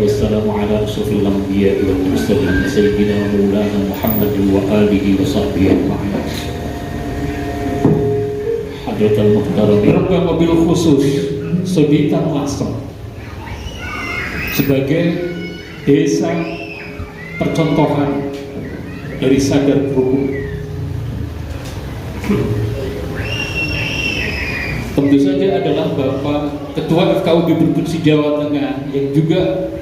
wassalamu ala asyrafil anbiya'i wal mursalin sayyidina wa maulana Muhammadin wa alihi wa sahbihi ajma'in. Hadratul Muhtaram Rabba mobil khusus Suditan Lasem sebagai desa percontohan dari sadar rukun. Tentu saja adalah Bapak Ketua FKUB Provinsi Jawa Tengah yang juga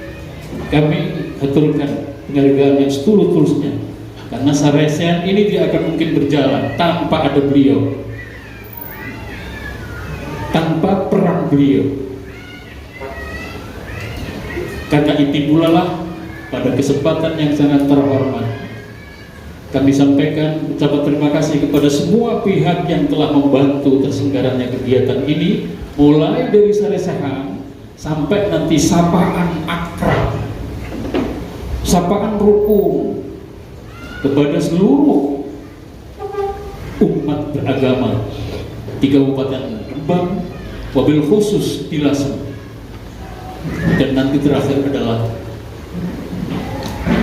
kami aturkan penghargaan yang setulus-tulusnya, karena Saresian ini tidak akan mungkin berjalan tanpa ada beliau, tanpa peran beliau. Karena itu pula lah pada kesempatan yang sangat terhormat kami sampaikan ucapan terima kasih kepada semua pihak yang telah membantu terselenggaranya kegiatan ini, mulai dari saresahan sampai nanti sapaan akrab, sapaan rukun kepada seluruh umat beragama di Kabupaten Rembang, wabil khusus di Lasem, dan nanti terakhir adalah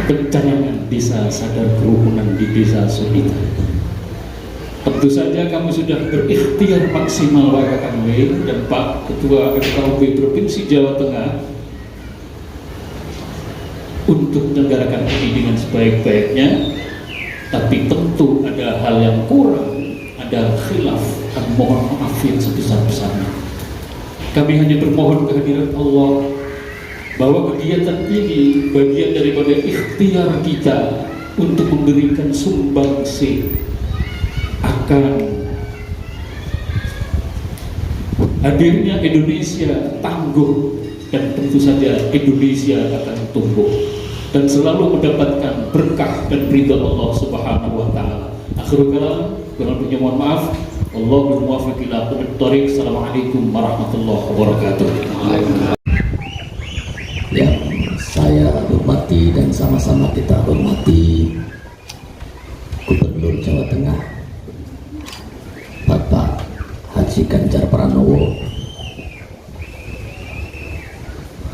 pencanangan desa sadar kerukunan di desa Suditan. Tentu saja kami sudah berikhtiar maksimal WKKW dan Pak Ketua FKUB Provinsi Jawa Tengah untuk menyelenggarakan ini dengan sebaik-baiknya, tapi tentu ada hal yang kurang, ada khilaf, dan mohon maaf yang sebesar-besarnya. Kami hanya bermohon kehadiran Allah bahwa kegiatan ini bagian daripada ikhtiar kita untuk memberikan sumbangsi akan hadirnya Indonesia tangguh, dan tentu saja Indonesia akan tumbuh dan selalu mendapatkan berkah dan ridha Allah Subhanahu wa taala. Akhirul kalam, dengan punya mohon maaf. Allahul muwaffiq ila aqwamit thoriq. Assalamualaikum warahmatullahi wabarakatuh. Yang saya hormati dan sama-sama kita hormati Gubernur Jawa Tengah Bapak Haji Ganjar Pranowo,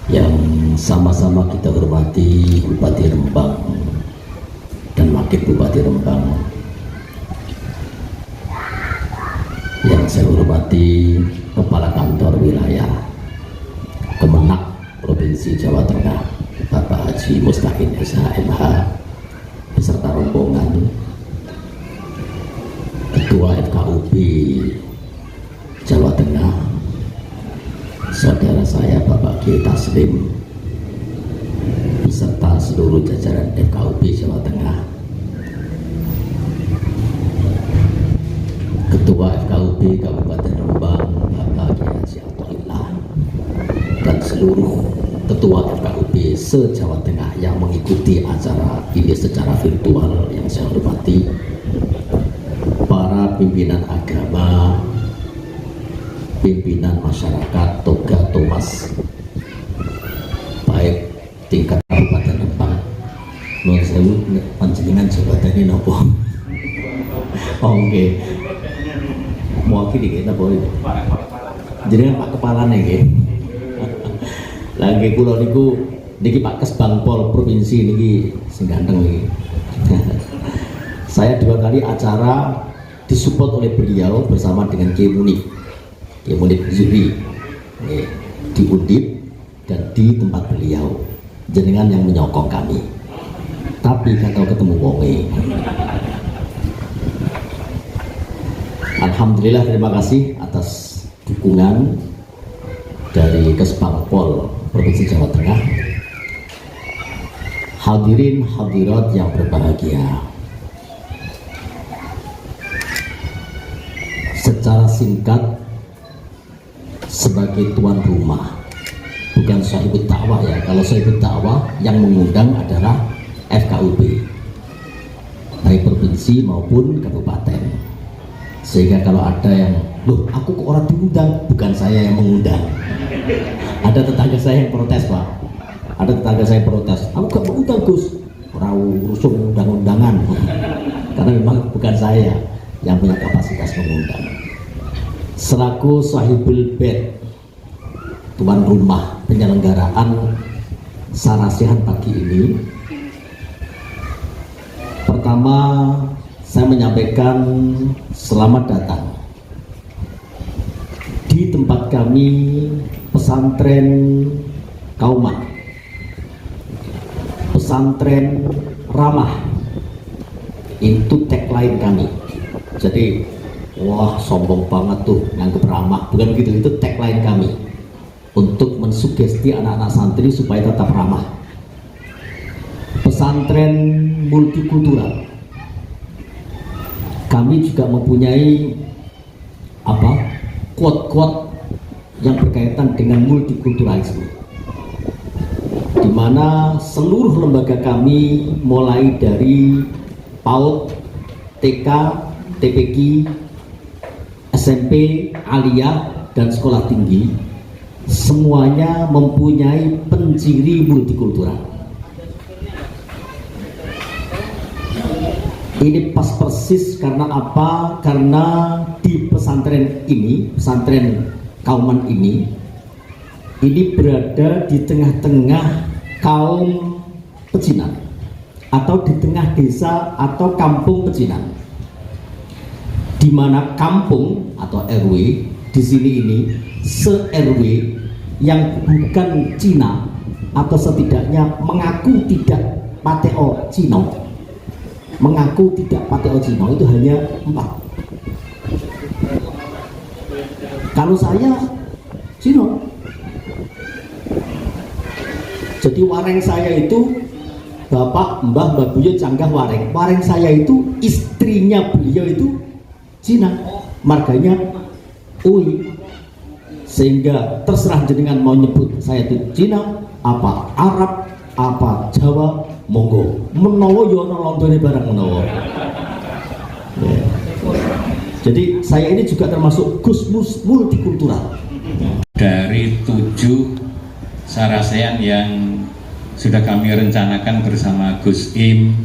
yang sama-sama kita hormati Bupati Rembang dan Wakil Bupati Rembang, yang saya hormati Kepala Kantor Wilayah Kemenak Provinsi Jawa Tengah Bapak Haji Mustaqim SHMH beserta rombongan, Ketua FKUB Jawa Tengah, saudara saya Bapak Kiai Taslim beserta seluruh jajaran FKUB Jawa Tengah, Ketua FKUB Kabupaten Rembang Bapak Kiai Haji Athoillah, dan seluruh Ketua FKUB se-Jawa Tengah yang mengikuti acara ini secara virtual yang saya hormati, para pimpinan agama, pimpinan masyarakat Toga Thomas, baik tingkat Kabupaten Rembang. Nuwun sewu, panjenengan jabatannya nopo? Oke, mewakili kita boleh. Jenengan Pak Kepala nih, lagi kula niku niki Pak Kesbangpol Provinsi niki sing ganteng niki. Saya 2 kali acara disupport oleh beliau bersama dengan Kiai Munif Zuhri di Undip dan di tempat beliau, jenengan yang menyokong kami, tapi gak tahu ketemu wonge. Alhamdulillah, terima kasih atas dukungan dari Kesbangpol Provinsi Jawa Tengah. Hadirin hadirat yang berbahagia, secara singkat sebagai tuan rumah, bukan sahibut dakwah ya. Kalau sahibut dakwah yang mengundang adalah FKUB, baik provinsi maupun kabupaten. Sehingga kalau ada yang, loh aku kok orang diundang, bukan saya yang mengundang. Ada tetangga saya yang protes, Pak. Ada tetangga saya protes, aku gak mengundang Gus, orang urusan undang-undangan. Karena memang bukan saya yang punya kapasitas mengundang. Selaku sahibul bait, tuan rumah penyelenggaraan sarasehan pagi ini. Pertama, saya menyampaikan selamat datang di tempat kami, pesantren Kauman, pesantren ramah. Itu tagline kami. Jadi, wah sombong banget tuh nganggep ramah. Bukan begitu, itu tagline kami untuk mensugesti anak-anak santri supaya tetap ramah. Pesantren multikultural. Kami juga mempunyai quote-quote yang berkaitan dengan multikulturalisme, di mana seluruh lembaga kami mulai dari PAUD, TK, TPQ, SMP, aliyah, dan sekolah tinggi semuanya mempunyai penciri multikultural. Ini pas persis karena apa? Karena di pesantren ini, pesantren Kauman ini berada di tengah-tengah kaum pecinan atau di tengah desa atau kampung pecinan, di mana kampung atau RW di sini ini se-RW yang bukan Cina atau setidaknya mengaku tidak Pateo Cina, mengaku tidak Pateo Cina itu hanya 4. Kalau saya Cina, jadi wareng saya itu Bapak Mbah Mbah Buyut Canggah Wareng. Wareng saya itu istrinya beliau itu Cina, marganya Ui. Sehingga terserah jenengan mau nyebut saya itu Cina, apa Arab, apa Jawa, monggo. Menawa yo ana londone barang menawa. Ya. Jadi saya ini juga termasuk Gus multikultural. Dari 7 sarasehan yang sudah kami rencanakan bersama Gus Im,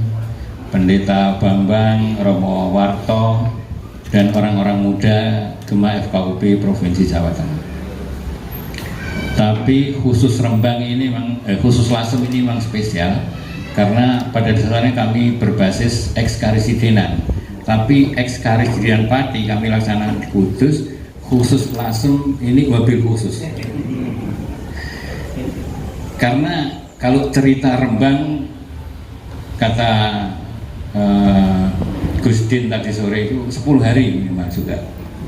Pendeta Bambang, Romo Warto, dan orang-orang muda Gema FKUP Provinsi Jawa Tengah. Tapi khusus Rembang ini khusus Lasem ini memang spesial karena pada dasarnya kami berbasis ekskarisidenan. Tapi ekskarisidenan Pati kami laksanakan di Kudus, khusus Lasem ini wabil khusus. Karena kalau cerita Rembang kata Gus Din tadi sore itu 10 hari memang sudah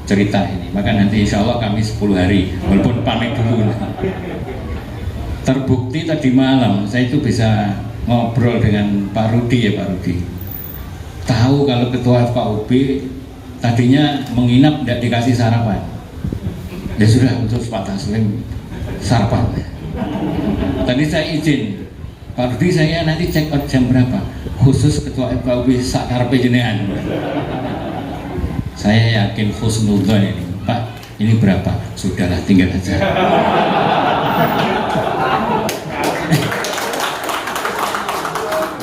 cerita ini, maka nanti insya Allah kami 10 hari walaupun pamit dulu. Terbukti tadi malam saya itu bisa ngobrol dengan Pak Rudi ya, Pak Rudi tahu kalau ketua FKUB tadinya menginap tidak dikasih sarapan, ya sudah untuk Pak Taslim sarapan. Tadi saya izin Pak Rudi, saya nanti check out jam berapa, khusus ketua FKUB sakarpe jenengan. Saya yakin husnudzon ini, Pak ini berapa? Sudahlah tinggal aja.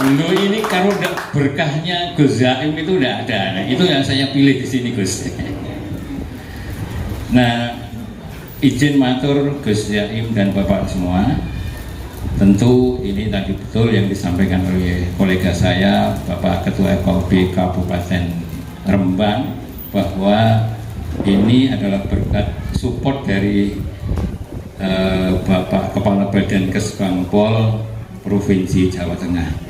Loh ini kalau berkahnya Gus Zaim itu udah ada, nah, itu yang saya pilih di sini Gus. Nah izin matur Gus Zaim dan Bapak semua. Tentu ini tadi betul yang disampaikan oleh kolega saya Bapak Ketua FKUB Kabupaten Rembang, bahwa ini adalah berkat support dari Bapak Kepala Badan Kesbangpol Provinsi Jawa Tengah.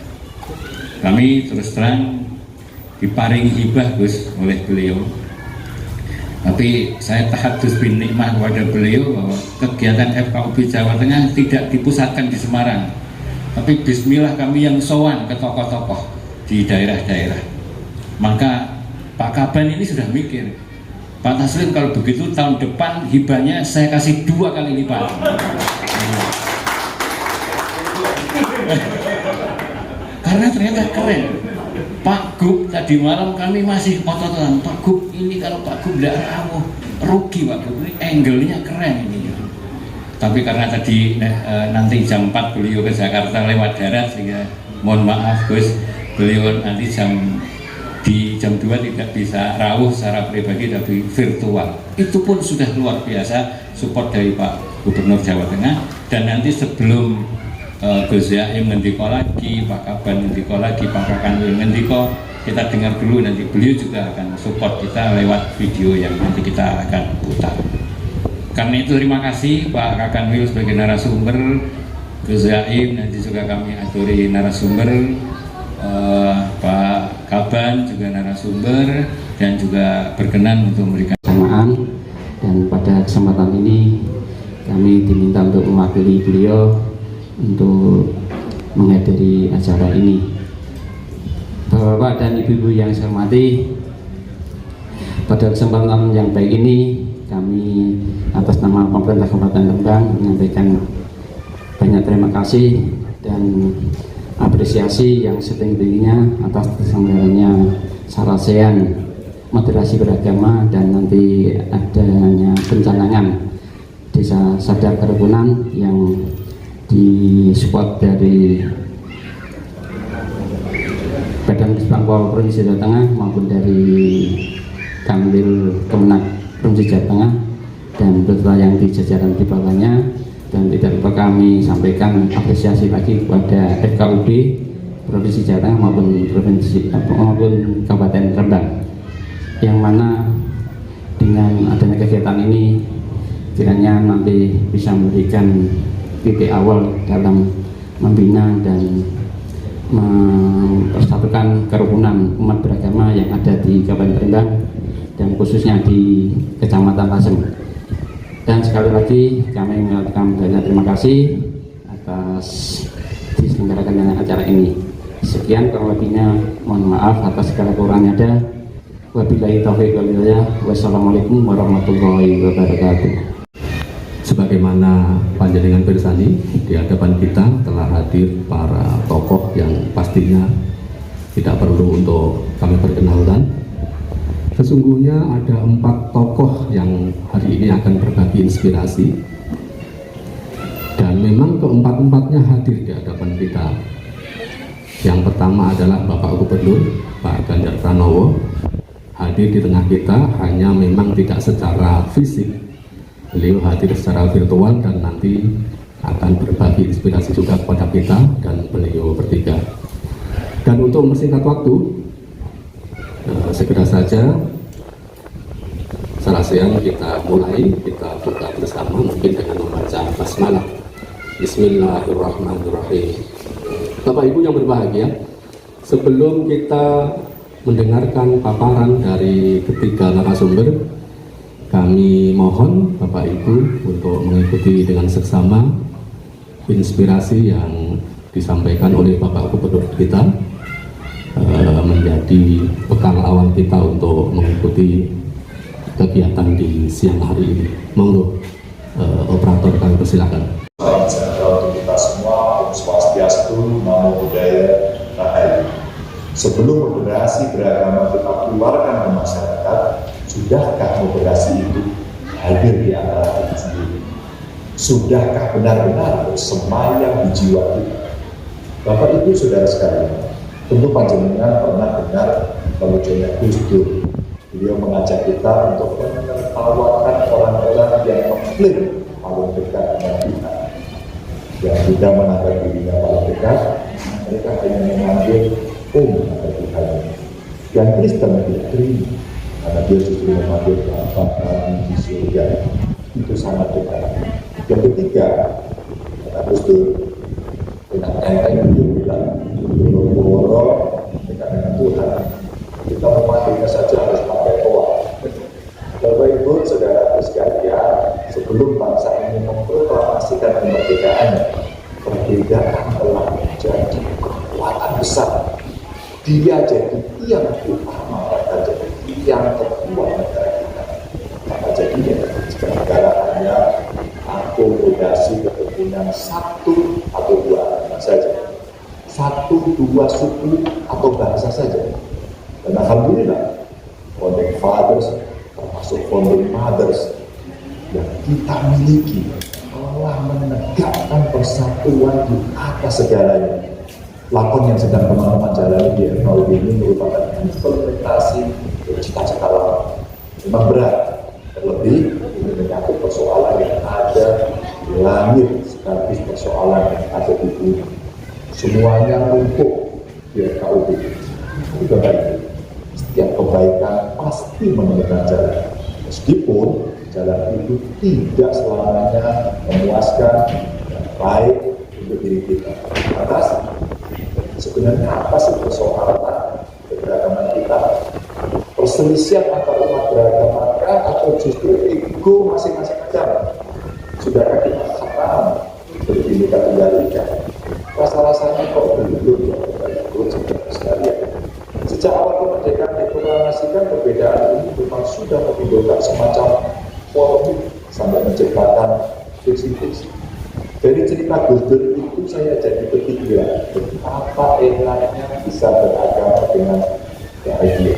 Kami terus terang diparingi hibah Gus oleh beliau, tapi saya tahadus bin nikmah kepada beliau bahwa kegiatan FKUB Jawa Tengah tidak dipusatkan di Semarang, tapi bismillah kami yang sowan ke tokoh-tokoh di daerah-daerah. Maka Pak Kaban ini sudah mikir, Pak Taslim kalau begitu tahun depan hibahnya saya kasih 2 kali lipat. Karena ternyata keren. Pak Gub tadi malam kami masih otot-ototan, Pak Gub ini kalau Pak Gub tidak rawuh rugi Pak Gub, ini angle-nya keren ini. Tapi karena tadi nanti jam 4 beliau ke Jakarta lewat darat, sehingga mohon maaf Gus, beliau nanti jam 2 tidak bisa rawuh secara pribadi tapi virtual. Itu pun sudah luar biasa support dari Pak Gubernur Jawa Tengah. Dan nanti sebelum Gus Yaim ngendiko lagi, Pak Kaban ngendiko lagi, Pak Kakanwil ngendiko, kita dengar dulu, nanti beliau juga akan support kita lewat video yang nanti kita akan putar. Karena itu terima kasih Pak Kakanwil sebagai narasumber, Gus Yaim nanti juga kami aturi narasumber, Pak Kaban juga narasumber, dan juga berkenan untuk memberikan kebersamaan. Dan pada kesempatan ini kami diminta untuk mewakili beliau untuk menghadiri acara ini. Bapak dan Ibu-ibu yang saya hormati, pada kesempatan yang baik ini kami atas nama pemerintah Kabupaten Rembang menyampaikan banyak terima kasih dan apresiasi yang setinggi-tingginya atas terselenggaranya Sarasehan Moderasi Beragama dan nanti adanya pencanangan Desa Sadar Kerukunan yang disupport dari Badan Pembangunan Provinsi Jawa Tengah maupun dari Kanwil Kemenak Provinsi Jawa Tengah dan beserta yang di jajaran di bawahnya. Dan tidak lupa kami sampaikan apresiasi lagi kepada FKUB Provinsi Jawa Tengah maupun Kabupaten Rembang, yang mana dengan adanya kegiatan ini kiranya nanti bisa memberikan titik awal dalam membina dan mempersatukan kerukunan umat beragama yang ada di Kabupaten Rembang dan khususnya di Kecamatan Lasem. Dan sekali lagi kami mengucapkan banyak terima kasih atas diselenggarakannya acara ini. Sekian, kurang lebihnya mohon maaf atas segala kekurangannya ada. Wabillahi taufiq wal hidayah. Wassalamualaikum warahmatullahi wabarakatuh. Sebagaimana panjenengan pirsani, di hadapan kita telah hadir para tokoh yang pastinya tidak perlu untuk kami perkenalkan. Sesungguhnya ada 4 tokoh yang hari ini akan berbagi inspirasi, dan memang keempat-empatnya hadir di hadapan kita. Yang pertama adalah Bapak Gubernur Pak Ganjar Pranowo, hadir di tengah kita, hanya memang tidak secara fisik. Beliau hadir secara virtual dan nanti akan berbagi inspirasi juga kepada kita dan beliau bertiga. Dan untuk mempersingkat waktu, segera saja Sarasehan kita mulai, kita buka bersama mungkin dengan membaca basmalah. Bismillahirrahmanirrahim. Bapak Ibu yang berbahagia, sebelum kita mendengarkan paparan dari ketiga narasumber, kami mohon Bapak Ibu untuk mengikuti dengan seksama inspirasi yang disampaikan oleh Bapak Gubernur kita, menjadi bekal awal kita untuk mengikuti kegiatan di siang hari ini. Monggo, operator kami persilakan. Salam sejahtera untuk kita semua, Om Swastiastu, Namo Buddhaya, Rahayu. Sebelum moderasi beragama kita keluarkan ke masyarakat, sudahkah moderasi itu hadir di antara kita sendiri? Sudahkah benar-benar bersemayam di jiwa kita? Bapak Ibu Saudara sekalian, tentu panjenengan pernah dengar pemujanya Gus Dur. Beliau mengajak kita untuk menertawakan orang-orang yang mengklaim paling dekat dengan kita, yang tidak menganggap dirinya paling dekat. Mereka hanya mengambil atau Tuhan. Yang Kristen tidak terima, karena dia justru mengambil Bapa kami di surga. Itu sangat dekat. Yang ketiga, kata Gus Dur, dengan enteng dia bilang, boro-boro dekat dengan Tuhan, kita memandinya saja harus pakai toa. Bapak Ibu Saudara sekalian, sebelum bangsa ini memproklamasikan kemerdekaannya, perbedaan telah menjadi kekuatan besar. Dia jadi tiang utama, maka jadi tiang terkuat negara kita. Maka jadinya jika negara hanya akomodasi kepentingan 1 atau 2 agama saja, 1-2 suku atau bangsa saja. Dan alhamdulillah, founding fathers termasuk founding mothers yang kita miliki telah menegakkan persatuan di atas segalanya. Lakon yang sedang teman-teman jalani di FKUB ini merupakan implementasi dari cita-cita lama. Memang berat, terlebih ini menyangkut persoalan yang ada langit sekaligus persoalan yang ada di bumi. Semuanya numpuk di FKUB. Itu Bapak Ibu, setiap kebaikan pasti menemukan jalan. Meskipun jalan itu tidak selamanya memuaskan dan baik untuk diri kita. Atas sebenarnya apa sih persoalan keberagaman kita? Perselisihan antar umat beragama atau justru ego masing-masing aja? Sudahkah kita paham berbineka tunggal ika? Rasa-rasanya kok belum ya Bapak Ibu sekalian. Sejak awal kemerdekaan diproklamasikan, perbedaan ini memang sudah menimbulkan semacam polemik sampai menciptakan friksi-friksi. Dari cerita Gus Dur itu saya jadi berpikir betapa enaknya bisa beragama dengan bahagia,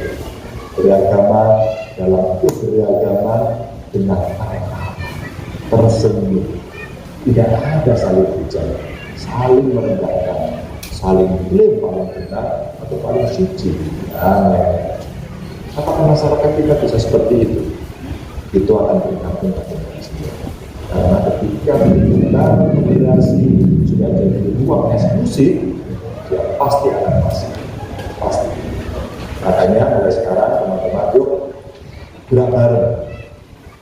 beragama dalam keberagaman dengan tersenyum, tidak ada saling bicara, saling merendahkan, saling klaim paling benar atau paling suci. Apakah masyarakat kita bisa seperti itu? Itu akan bergantung pada kita. Karena ketika kita komunikasi sudah jadi ruang eksklusif, ya pasti akan masih pasti. Makanya mulai sekarang teman-teman yuk gerak bareng,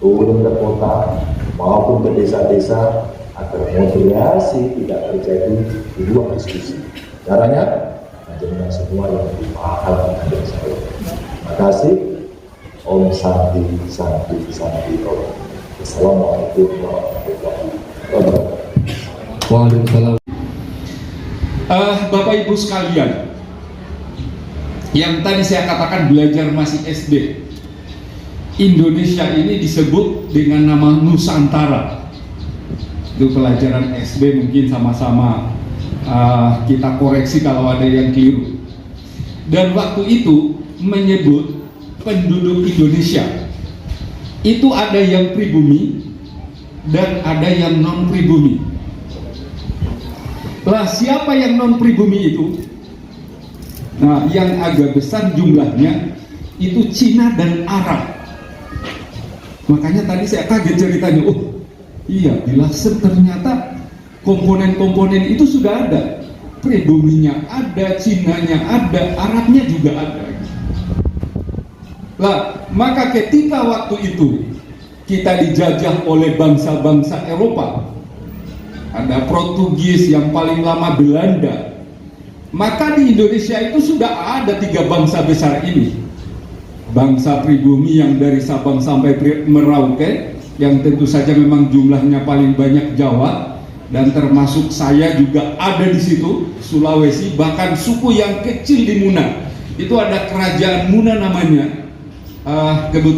turun ke kota maupun ke desa-desa agar moderasi tidak terjadi di ruang diskusi. Caranya menjadikan semua yang lebih paham dengan saya. Terima kasih. Om Santi Santi Santi Om. Assalamualaikum warahmatullahi wabarakatuh. Waalaikumsalam. Bapak Ibu sekalian, yang tadi saya katakan belajar masih SD, Indonesia ini disebut dengan nama Nusantara. Itu pelajaran SD, mungkin sama-sama kita koreksi kalau ada yang keliru. Dan waktu itu menyebut penduduk Indonesia itu ada yang pribumi dan ada yang non pribumi. Lah siapa yang non pribumi itu? Nah, yang agak besar jumlahnya itu Cina dan Arab. Makanya tadi saya kaget ceritanya. Oh iya, di Lasem ternyata komponen-komponen itu sudah ada. Pribuminya ada, Cinanya ada, Arabnya juga ada. Lah, maka ketika waktu itu kita dijajah oleh bangsa-bangsa Eropa, ada Portugis, yang paling lama Belanda, maka di Indonesia itu sudah ada 3 bangsa besar ini. Bangsa pribumi yang dari Sabang sampai Merauke, yang tentu saja memang jumlahnya paling banyak Jawa, dan termasuk saya juga ada di situ, Sulawesi, bahkan suku yang kecil di Muna. Itu ada kerajaan Muna namanya.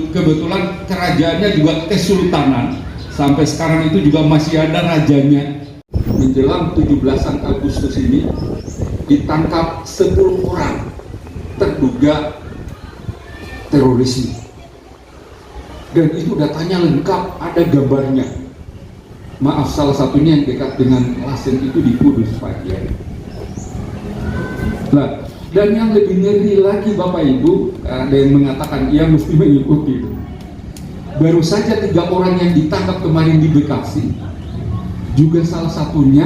Kebetulan kerajaannya juga kesultanan, sampai sekarang itu juga masih ada rajanya. Menjelang 17 Agustus ini ditangkap 10 orang terduga terorisme, dan itu datanya lengkap, ada gambarnya. Maaf, salah satunya yang dekat dengan Lasem itu di Kudus, Pak Kiai. Nah, dan yang lebih ngeri lagi Bapak Ibu, ada yang mengatakan ia mesti mengikuti itu. Baru saja 3 orang yang ditangkap kemarin di Bekasi, juga salah satunya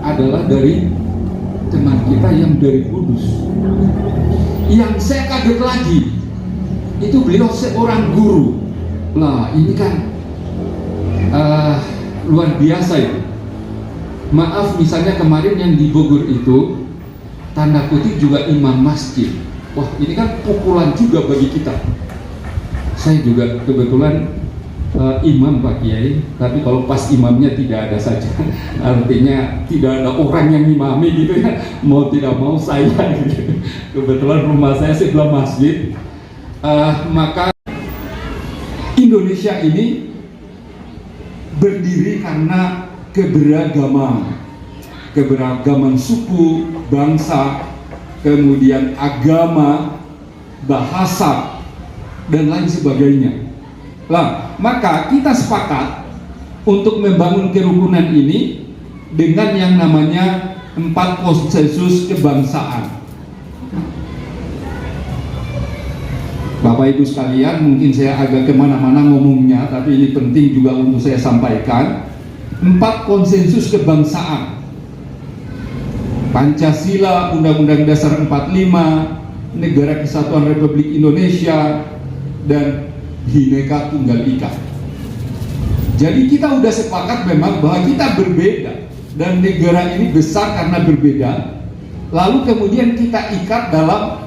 adalah dari teman kita yang dari Kudus. Yang saya kaget lagi, itu beliau seorang guru. Lah ini kan luar biasa ya. Maaf, misalnya kemarin yang di Bogor itu tanda kutip juga imam masjid. Wah, ini kan pukulan juga bagi kita. Saya juga kebetulan imam Pak Kiai, tapi kalau pas imamnya tidak ada saja. Artinya tidak ada orang yang imami gitu ya. Mau tidak mau saya gitu. Kebetulan rumah saya sebelah masjid. Maka Indonesia ini berdiri karena keberagaman suku, bangsa, kemudian agama, bahasa, dan lain sebagainya. Lah, maka kita sepakat untuk membangun kerukunan ini dengan yang namanya 4 konsensus kebangsaan. Bapak Ibu sekalian, mungkin saya agak kemana-mana ngomongnya, tapi ini penting juga untuk saya sampaikan. 4 konsensus kebangsaan, Pancasila, Undang-Undang Dasar 45, Negara Kesatuan Republik Indonesia, dan Bhinneka Tunggal Ika. Jadi kita udah sepakat memang bahwa kita berbeda dan negara ini besar karena berbeda. Lalu kemudian kita ikat dalam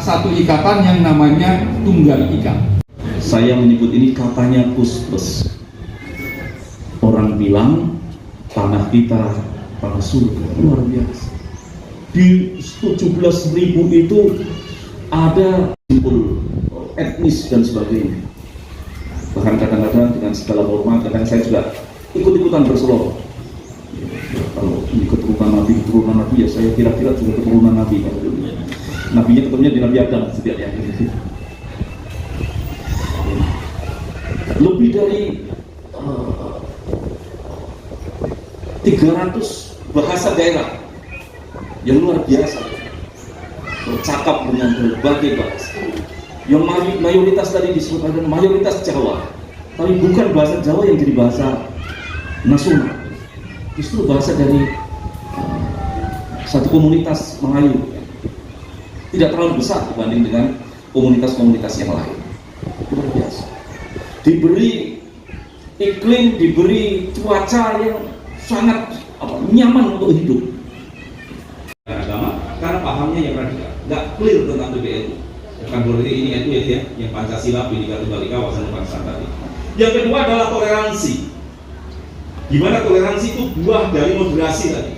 satu ikatan yang namanya Tunggal Ika. Saya menyebut ini katanya plus plus. Orang bilang tanah kita tanah surga, luar biasa. Di 17.000 itu ada simbol etnis dan sebagainya. Bahkan kadang-kadang dengan segala hormat, kadang saya juga ikut-ikutan berselawat. Kalau ini keturunan Nabi ya saya kira-kira juga keturunan Nabi. Nabinya ketemunya di Nabi Adam setidaknya. Lebih dari 300 bahasa daerah yang luar biasa, bercakap dengan berbagai bahasa. Yang mayoritas tadi disebut ada mayoritas Jawa, tapi bukan bahasa Jawa yang jadi bahasa nasional, justru bahasa dari satu komunitas Melayu, tidak terlalu besar dibanding dengan komunitas-komunitas yang lain. Luar biasa. Diberi iklim, diberi cuaca yang sangat nyaman untuk hidup. Agama karena pahamnya yang radikal, nggak clear tentang PBNU. Kan berarti ini NU ya, yang Pancasila, Bhinneka Tunggal Ika, wawasan kebangsaan tadi. Yang kedua adalah toleransi. Gimana toleransi itu buah dari moderasi tadi.